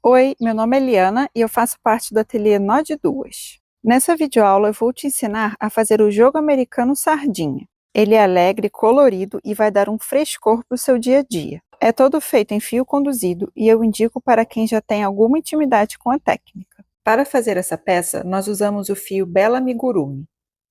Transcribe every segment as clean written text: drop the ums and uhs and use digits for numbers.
Oi, meu nome é Eliana e eu faço parte do ateliê Nó de Duas. Nessa videoaula eu vou te ensinar a fazer o jogo americano Sardinha. Ele é alegre, colorido e vai dar um frescor para o seu dia a dia. É todo feito em fio conduzido e eu indico para quem já tem alguma intimidade com a técnica. Para fazer essa peça, nós usamos o fio Bela Amigurumi,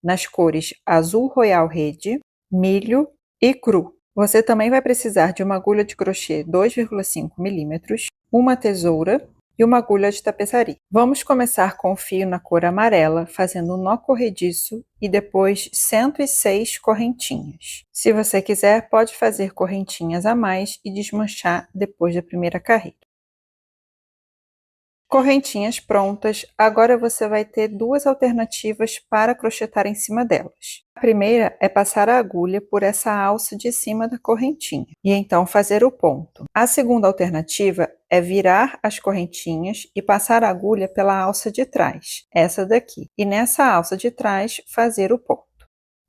nas cores azul royal rede, milho e cru. Você também vai precisar de uma agulha de crochê 2,5 milímetros, uma tesoura e uma agulha de tapeçaria. Vamos começar com o fio na cor amarela, fazendo um nó corrediço e depois 106 correntinhas. Se você quiser, pode fazer correntinhas a mais e desmanchar depois da primeira carreira. Correntinhas prontas, agora você vai ter duas alternativas para crochetar em cima delas. A primeira é passar a agulha por essa alça de cima da correntinha e então fazer o ponto. A segunda alternativa é virar as correntinhas e passar a agulha pela alça de trás, essa daqui, e nessa alça de trás fazer o ponto.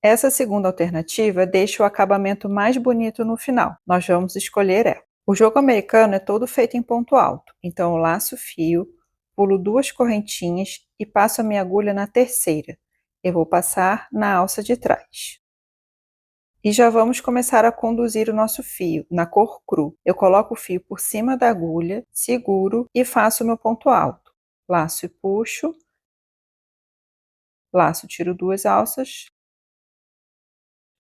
Essa segunda alternativa deixa o acabamento mais bonito no final. Nós vamos escolher ela. O jogo americano é todo feito em ponto alto, então eu laço o fio, pulo duas correntinhas e passo a minha agulha na terceira. Eu vou passar na alça de trás. E já vamos começar a conduzir o nosso fio na cor cru. Eu coloco o fio por cima da agulha, seguro e faço o meu ponto alto. Laço e puxo, laço, tiro duas alças,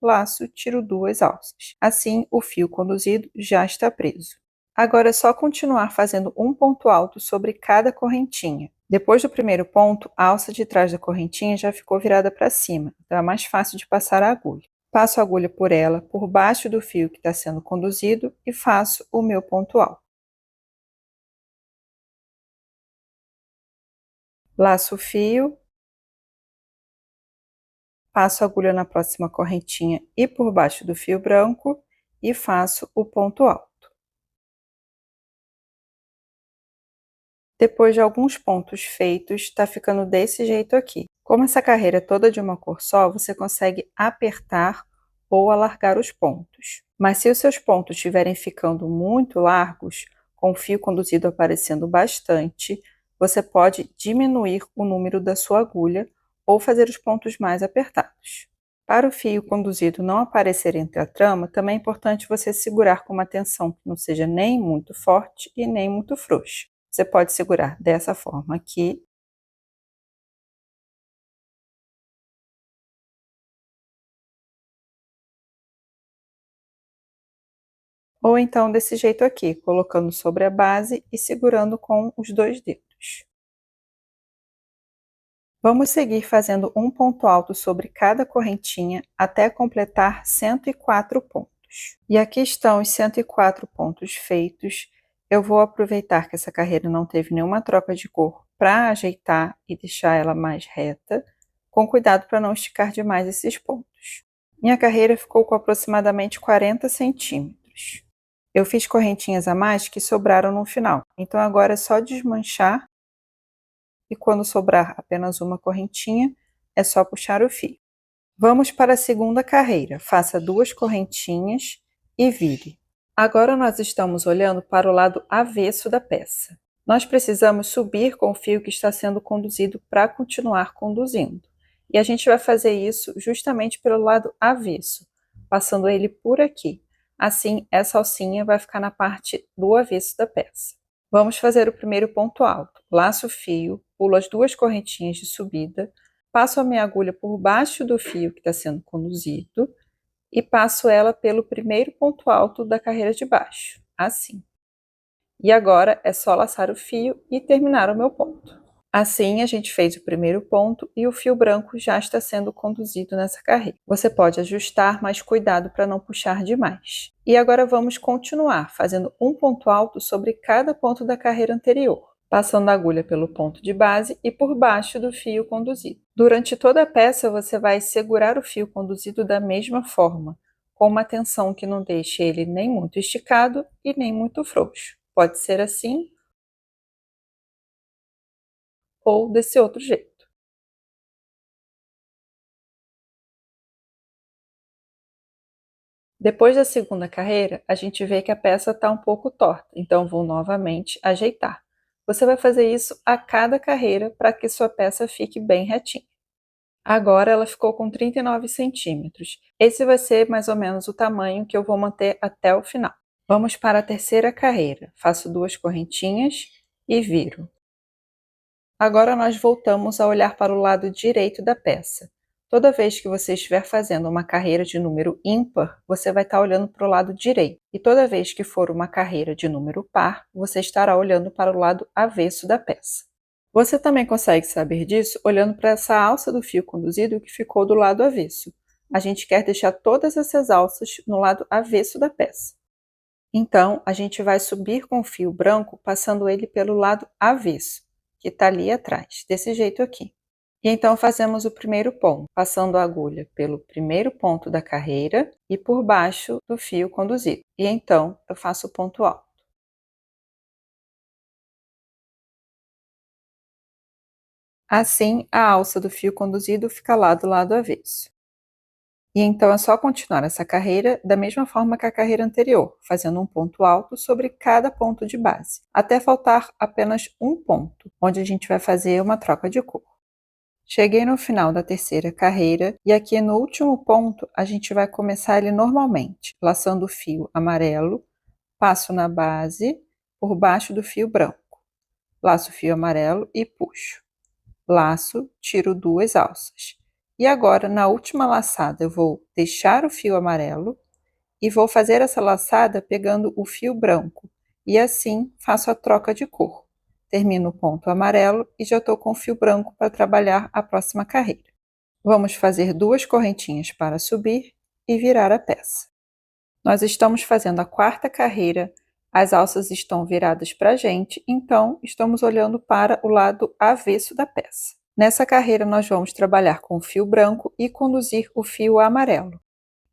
laço, tiro duas alças. Assim, o fio conduzido já está preso. Agora é só continuar fazendo um ponto alto sobre cada correntinha. Depois do primeiro ponto, a alça de trás da correntinha já ficou virada para cima, então é mais fácil de passar a agulha. Passo a agulha por ela, por baixo do fio que está sendo conduzido e faço o meu ponto alto. Laço o fio, passo a agulha na próxima correntinha e por baixo do fio branco e faço o ponto alto. Depois de alguns pontos feitos, está ficando desse jeito aqui. Como essa carreira é toda de uma cor só, você consegue apertar ou alargar os pontos. Mas se os seus pontos estiverem ficando muito largos, com o fio conduzido aparecendo bastante, você pode diminuir o número da sua agulha ou fazer os pontos mais apertados. Para o fio conduzido não aparecer entre a trama, também é importante você segurar com uma tensão que não seja nem muito forte e nem muito frouxa. Você pode segurar dessa forma aqui. Ou então desse jeito aqui, colocando sobre a base e segurando com os dois dedos. Vamos seguir fazendo um ponto alto sobre cada correntinha até completar 104 pontos. E aqui estão os 104 pontos feitos. Eu vou aproveitar que essa carreira não teve nenhuma troca de cor para ajeitar e deixar ela mais reta, com cuidado para não esticar demais esses pontos. Minha carreira ficou com aproximadamente 40 centímetros. Eu fiz correntinhas a mais que sobraram no final, então agora é só desmanchar e quando sobrar apenas uma correntinha, é só puxar o fio. Vamos para a segunda carreira, faça duas correntinhas e vire. Agora nós estamos olhando para o lado avesso da peça. Nós precisamos subir com o fio que está sendo conduzido para continuar conduzindo. E a gente vai fazer isso justamente pelo lado avesso, passando ele por aqui. Assim, essa alcinha vai ficar na parte do avesso da peça. Vamos fazer o primeiro ponto alto. Laço o fio, pulo as duas correntinhas de subida, passo a minha agulha por baixo do fio que está sendo conduzido e passo ela pelo primeiro ponto alto da carreira de baixo, assim. E agora é só laçar o fio e terminar o meu ponto. Assim, a gente fez o primeiro ponto e o fio branco já está sendo conduzido nessa carreira. Você pode ajustar, mas cuidado para não puxar demais. E agora vamos continuar fazendo um ponto alto sobre cada ponto da carreira anterior, passando a agulha pelo ponto de base e por baixo do fio conduzido. Durante toda a peça, você vai segurar o fio conduzido da mesma forma, com uma tensão que não deixe ele nem muito esticado e nem muito frouxo. Pode ser assim ou desse outro jeito. Depois da segunda carreira, a gente vê que a peça está um pouco torta, então vou novamente ajeitar. Você vai fazer isso a cada carreira para que sua peça fique bem retinha. Agora ela ficou com 39 centímetros. Esse vai ser mais ou menos o tamanho que eu vou manter até o final. Vamos para a terceira carreira. Faço 2 correntinhas e viro. Agora nós voltamos a olhar para o lado direito da peça. Toda vez que você estiver fazendo uma carreira de número ímpar, você vai estar olhando para o lado direito. E toda vez que for uma carreira de número par, você estará olhando para o lado avesso da peça. Você também consegue saber disso olhando para essa alça do fio conduzido que ficou do lado avesso. A gente quer deixar todas essas alças no lado avesso da peça. Então, a gente vai subir com o fio branco, passando ele pelo lado avesso, que está ali atrás, desse jeito aqui. E então fazemos o primeiro ponto, passando a agulha pelo primeiro ponto da carreira e por baixo do fio conduzido. E então eu faço o ponto alto. Assim, a alça do fio conduzido fica lá do lado avesso. E então é só continuar essa carreira da mesma forma que a carreira anterior, fazendo um ponto alto sobre cada ponto de base, até faltar apenas um ponto, onde a gente vai fazer uma troca de cor. Cheguei no final da terceira carreira e aqui no último ponto a gente vai começar ele normalmente, laçando o fio amarelo, passo na base, por baixo do fio branco, laço o fio amarelo e puxo. Laço, tiro 2 alças. E agora, na última laçada, eu vou deixar o fio amarelo e vou fazer essa laçada pegando o fio branco. E assim, faço a troca de cor. Termino o ponto amarelo e já estou com o fio branco para trabalhar a próxima carreira. Vamos fazer 2 correntinhas para subir e virar a peça. Nós estamos fazendo a quarta carreira, as alças estão viradas para a gente, então estamos olhando para o lado avesso da peça. Nessa carreira nós vamos trabalhar com o fio branco e conduzir o fio amarelo.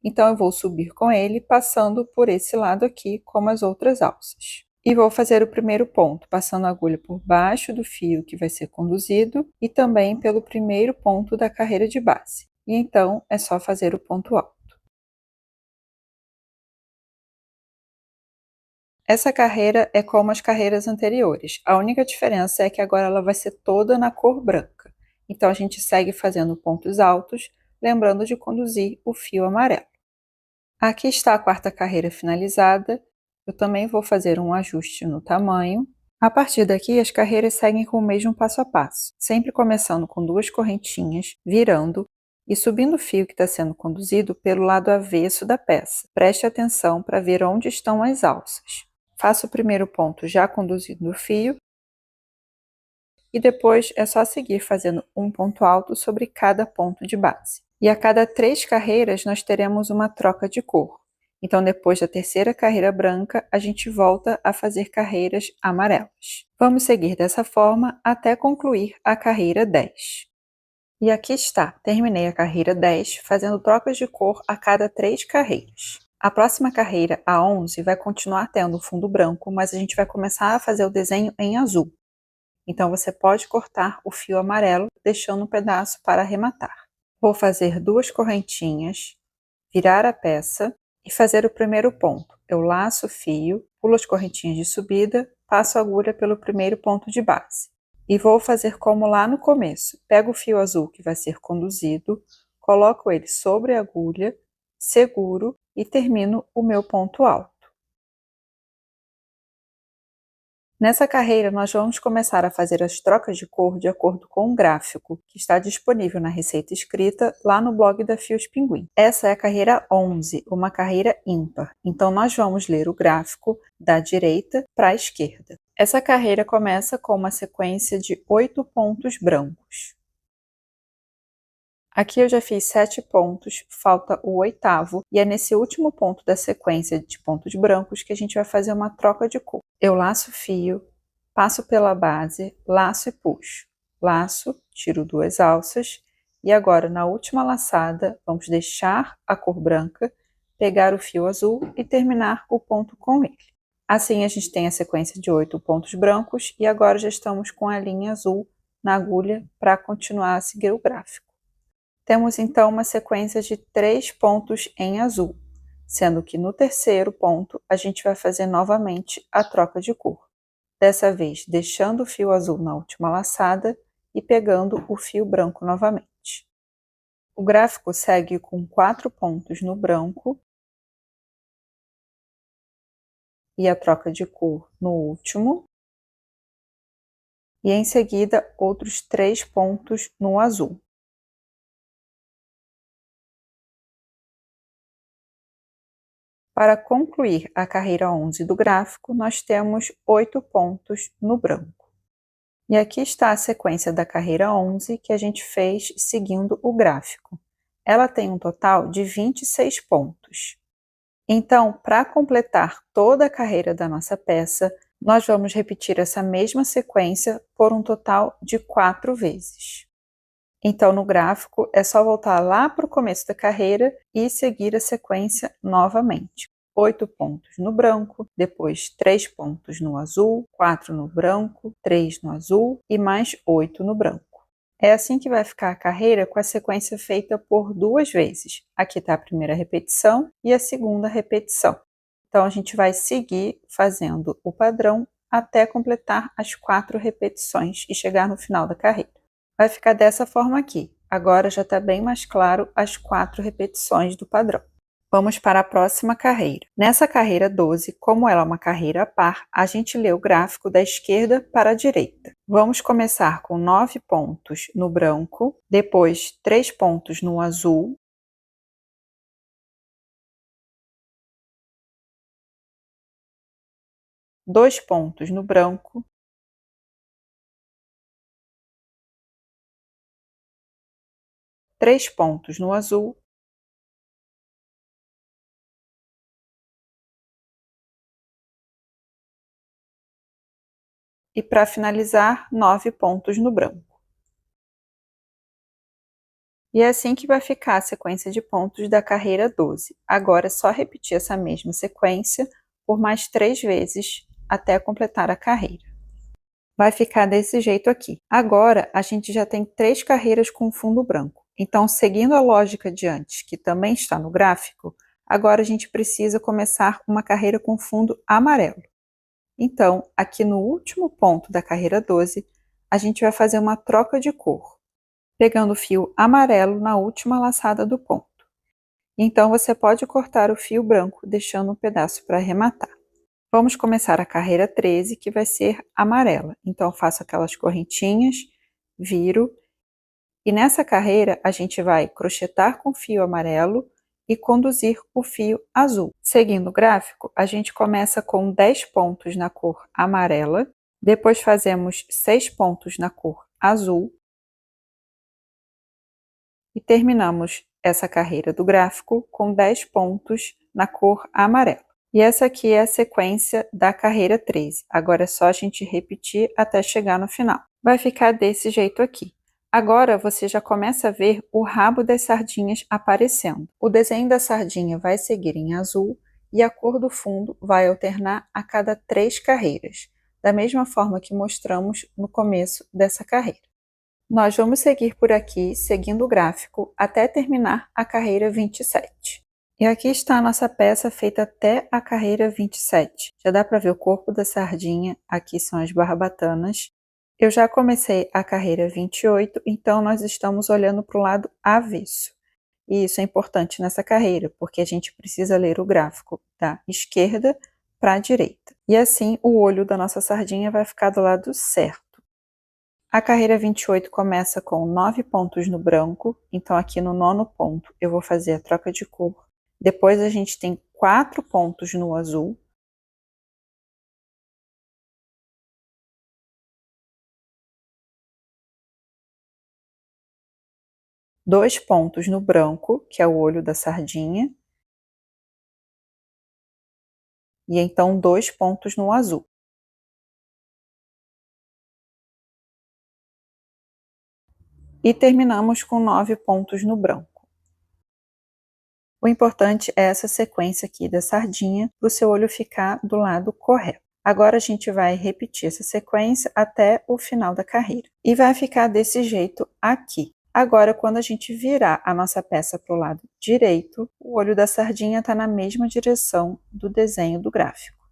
Então eu vou subir com ele, passando por esse lado aqui, como as outras alças. E vou fazer o primeiro ponto, passando a agulha por baixo do fio que vai ser conduzido e também pelo primeiro ponto da carreira de base. E então é só fazer o ponto alto. Essa carreira é como as carreiras anteriores. A única diferença é que agora ela vai ser toda na cor branca. Então a gente segue fazendo pontos altos, lembrando de conduzir o fio amarelo. Aqui está a quarta carreira finalizada. Eu também vou fazer um ajuste no tamanho. A partir daqui, as carreiras seguem com o mesmo passo a passo, sempre começando com 2 correntinhas, virando e subindo o fio que está sendo conduzido pelo lado avesso da peça. Preste atenção para ver onde estão as alças. Faço o primeiro ponto já conduzindo o fio e depois é só seguir fazendo um ponto alto sobre cada ponto de base. E a cada 3 carreiras nós teremos uma troca de cor. Então, depois da terceira carreira branca, a gente volta a fazer carreiras amarelas. Vamos seguir dessa forma até concluir a carreira 10. E aqui está, terminei a carreira 10, fazendo trocas de cor a cada 3 carreiras. A próxima carreira, a 11, vai continuar tendo o fundo branco, mas a gente vai começar a fazer o desenho em azul. Então, você pode cortar o fio amarelo, deixando um pedaço para arrematar. Vou fazer 2 correntinhas, virar a peça e fazer o primeiro ponto. Eu laço o fio, pulo as correntinhas de subida, passo a agulha pelo primeiro ponto de base. E vou fazer como lá no começo. Pego o fio azul que vai ser conduzido, coloco ele sobre a agulha, seguro e termino o meu ponto alto. Nessa carreira, nós vamos começar a fazer as trocas de cor de acordo com um gráfico, que está disponível na receita escrita lá no blog da Fios Pinguim. Essa é a carreira 11, uma carreira ímpar. Então, nós vamos ler o gráfico da direita para a esquerda. Essa carreira começa com uma sequência de 8 pontos brancos. Aqui eu já fiz 7 pontos, falta o 8º, e é nesse último ponto da sequência de pontos brancos que a gente vai fazer uma troca de cor. Eu laço o fio, passo pela base, laço e puxo. Laço, tiro 2 alças, e agora na última laçada vamos deixar a cor branca, pegar o fio azul e terminar o ponto com ele. Assim a gente tem a sequência de 8 pontos brancos e agora já estamos com a linha azul na agulha para continuar a seguir o gráfico. Temos então uma sequência de 3 pontos em azul, sendo que no terceiro ponto a gente vai fazer novamente a troca de cor. dessa vez deixando o fio azul na última laçada e pegando o fio branco novamente. O gráfico segue com 4 pontos no branco e a troca de cor no último, e em seguida outros 3 pontos no azul. Para concluir a carreira 11 do gráfico, nós temos 8 pontos no branco. E aqui está a sequência da carreira 11 que a gente fez seguindo o gráfico. Ela tem um total de 26 pontos. Então, para completar toda a carreira da nossa peça, nós vamos repetir essa mesma sequência por um total de 4 vezes. Então, no gráfico, é só voltar lá para o começo da carreira e seguir a sequência novamente. 8 pontos no branco, depois 3 pontos no azul, 4 no branco, 3 no azul e mais 8 no branco. É assim que vai ficar a carreira com a sequência feita por 2 vezes. Aqui está a primeira repetição e a segunda repetição. Então, a gente vai seguir fazendo o padrão até completar as 4 repetições e chegar no final da carreira. Vai ficar dessa forma aqui. Agora já está bem mais claro as 4 repetições do padrão. Vamos para a próxima carreira. Nessa carreira 12, como ela é uma carreira a par, a gente lê o gráfico da esquerda para a direita. Vamos começar com 9 pontos no branco, depois 3 pontos no azul, dois pontos no branco, três pontos no azul, e para finalizar, 9 pontos no branco. E é assim que vai ficar a sequência de pontos da carreira 12. Agora é só repetir essa mesma sequência por mais 3 vezes até completar a carreira. Vai ficar desse jeito aqui. Agora a gente já tem 3 carreiras com fundo branco. Então, seguindo a lógica de antes, que também está no gráfico, agora a gente precisa começar uma carreira com fundo amarelo. Então, aqui no último ponto da carreira 12, a gente vai fazer uma troca de cor, pegando o fio amarelo na última laçada do ponto. Então, você pode cortar o fio branco, deixando um pedaço para arrematar. Vamos começar a carreira 13, que vai ser amarela. Então, faço aquelas correntinhas, viro, e nessa carreira a gente vai crochetar com fio amarelo e conduzir o fio azul. Seguindo o gráfico, a gente começa com 10 pontos na cor amarela, depois fazemos 6 pontos na cor azul e terminamos essa carreira do gráfico com 10 pontos na cor amarela. E essa aqui é a sequência da carreira 13. Agora é só a gente repetir até chegar no final. Vai ficar desse jeito aqui. Agora você já começa a ver o rabo das sardinhas aparecendo. O desenho da sardinha vai seguir em azul e a cor do fundo vai alternar a cada 3 carreiras, da mesma forma que mostramos no começo dessa carreira. Nós vamos seguir por aqui, seguindo o gráfico, até terminar a carreira 27. E aqui está a nossa peça feita até a carreira 27. Já dá para ver o corpo da sardinha, aqui são as barbatanas. Eu já comecei a carreira 28, então nós estamos olhando para o lado avesso. E isso é importante nessa carreira, porque a gente precisa ler o gráfico da esquerda para a direita. E assim o olho da nossa sardinha vai ficar do lado certo. A carreira 28 começa com 9 pontos no branco, então aqui no 9º ponto eu vou fazer a troca de cor. Depois a gente tem 4 pontos no azul, dois pontos no branco, que é o olho da sardinha, e então 2 pontos no azul. E terminamos com 9 pontos no branco. O importante é essa sequência aqui da sardinha, para o seu olho ficar do lado correto. Agora a gente vai repetir essa sequência até o final da carreira. E vai ficar desse jeito aqui. Agora, quando a gente virar a nossa peça para o lado direito, o olho da sardinha está na mesma direção do desenho do gráfico.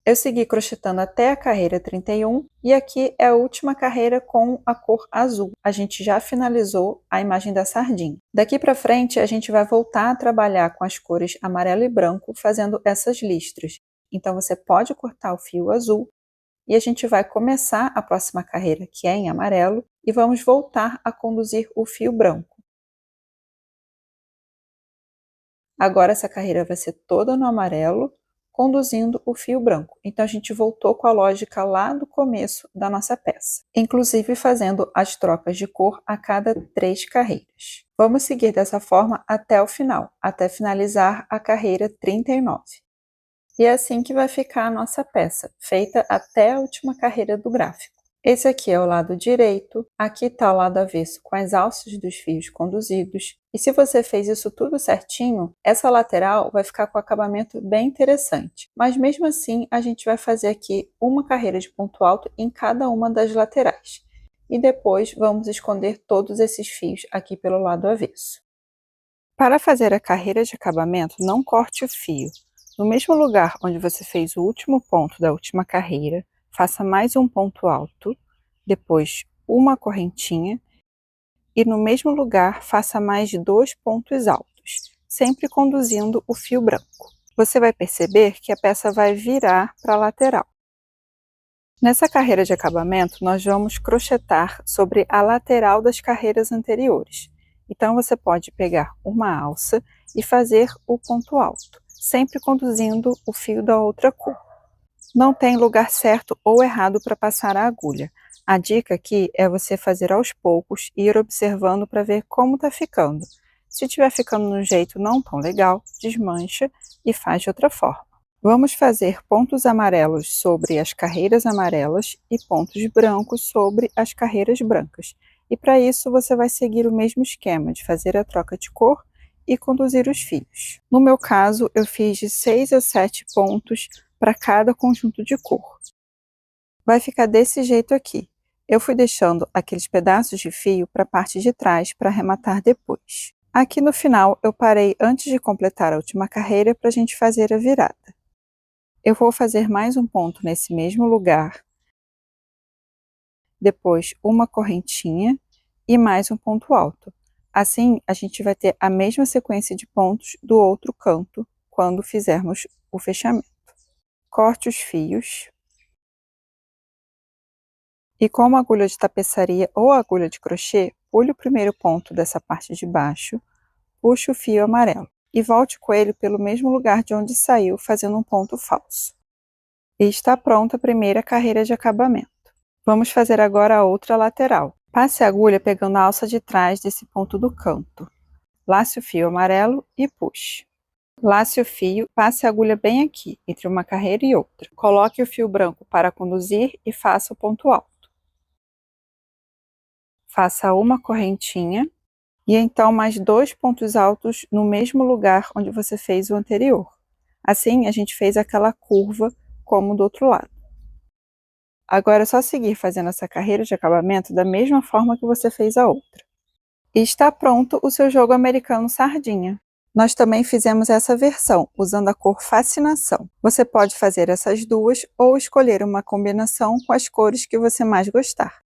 Eu segui crochetando até a carreira 31 e aqui é a última carreira com a cor azul. A gente já finalizou a imagem da sardinha. Daqui para frente a gente vai voltar a trabalhar com as cores amarelo e branco fazendo essas listras. Então você pode cortar o fio azul e a gente vai começar a próxima carreira, que é em amarelo, e vamos voltar a conduzir o fio branco. Agora essa carreira vai ser toda no amarelo, conduzindo o fio branco. Então a gente voltou com a lógica lá do começo da nossa peça, inclusive fazendo as trocas de cor a cada 3 carreiras. Vamos seguir dessa forma até o final, até finalizar a carreira 39. E é assim que vai ficar a nossa peça, feita até a última carreira do gráfico. Esse aqui é o lado direito, aqui está o lado avesso com as alças dos fios conduzidos. E se você fez isso tudo certinho, essa lateral vai ficar com acabamento bem interessante. Mas mesmo assim, a gente vai fazer aqui uma carreira de ponto alto em cada uma das laterais. E depois vamos esconder todos esses fios aqui pelo lado avesso. Para fazer a carreira de acabamento, não corte o fio. No mesmo lugar onde você fez o último ponto da última carreira, faça mais um ponto alto, depois uma correntinha e no mesmo lugar faça mais 2 pontos altos, sempre conduzindo o fio branco. Você vai perceber que a peça vai virar para a lateral. Nessa carreira de acabamento, nós vamos crochetar sobre a lateral das carreiras anteriores. Então você pode pegar uma alça e fazer o ponto alto, sempre conduzindo o fio da outra cor. Não tem lugar certo ou errado para passar a agulha. A dica aqui é você fazer aos poucos e ir observando para ver como está ficando. Se estiver ficando de um jeito não tão legal, desmancha e faz de outra forma. Vamos fazer pontos amarelos sobre as carreiras amarelas e pontos brancos sobre as carreiras brancas. E para isso você vai seguir o mesmo esquema de fazer a troca de cor e conduzir os fios. No meu caso, eu fiz de 6 a 7 pontos para cada conjunto de cor. Vai ficar desse jeito aqui. Eu fui deixando aqueles pedaços de fio para a parte de trás para arrematar depois. Aqui no final eu parei antes de completar a última carreira para a gente fazer a virada. Eu vou fazer mais um ponto nesse mesmo lugar, depois uma correntinha e mais um ponto alto. Assim a gente vai ter a mesma sequência de pontos do outro canto quando fizermos o fechamento. Corte os fios e com uma agulha de tapeçaria ou agulha de crochê, pule o primeiro ponto dessa parte de baixo, puxe o fio amarelo e volte com ele pelo mesmo lugar de onde saiu, fazendo um ponto falso. E está pronta a primeira carreira de acabamento. Vamos fazer agora a outra lateral. Passe a agulha pegando a alça de trás desse ponto do canto. Lace o fio amarelo e puxe. Lace o fio, passe a agulha bem aqui, entre uma carreira e outra. Coloque o fio branco para conduzir e faça o ponto alto. Faça uma correntinha e então mais 2 pontos altos no mesmo lugar onde você fez o anterior. Assim, a gente fez aquela curva como do outro lado. Agora é só seguir fazendo essa carreira de acabamento da mesma forma que você fez a outra. E está pronto o seu jogo americano sardinha. Nós também fizemos essa versão, usando a cor Fascinação. Você pode fazer essas duas ou escolher uma combinação com as cores que você mais gostar.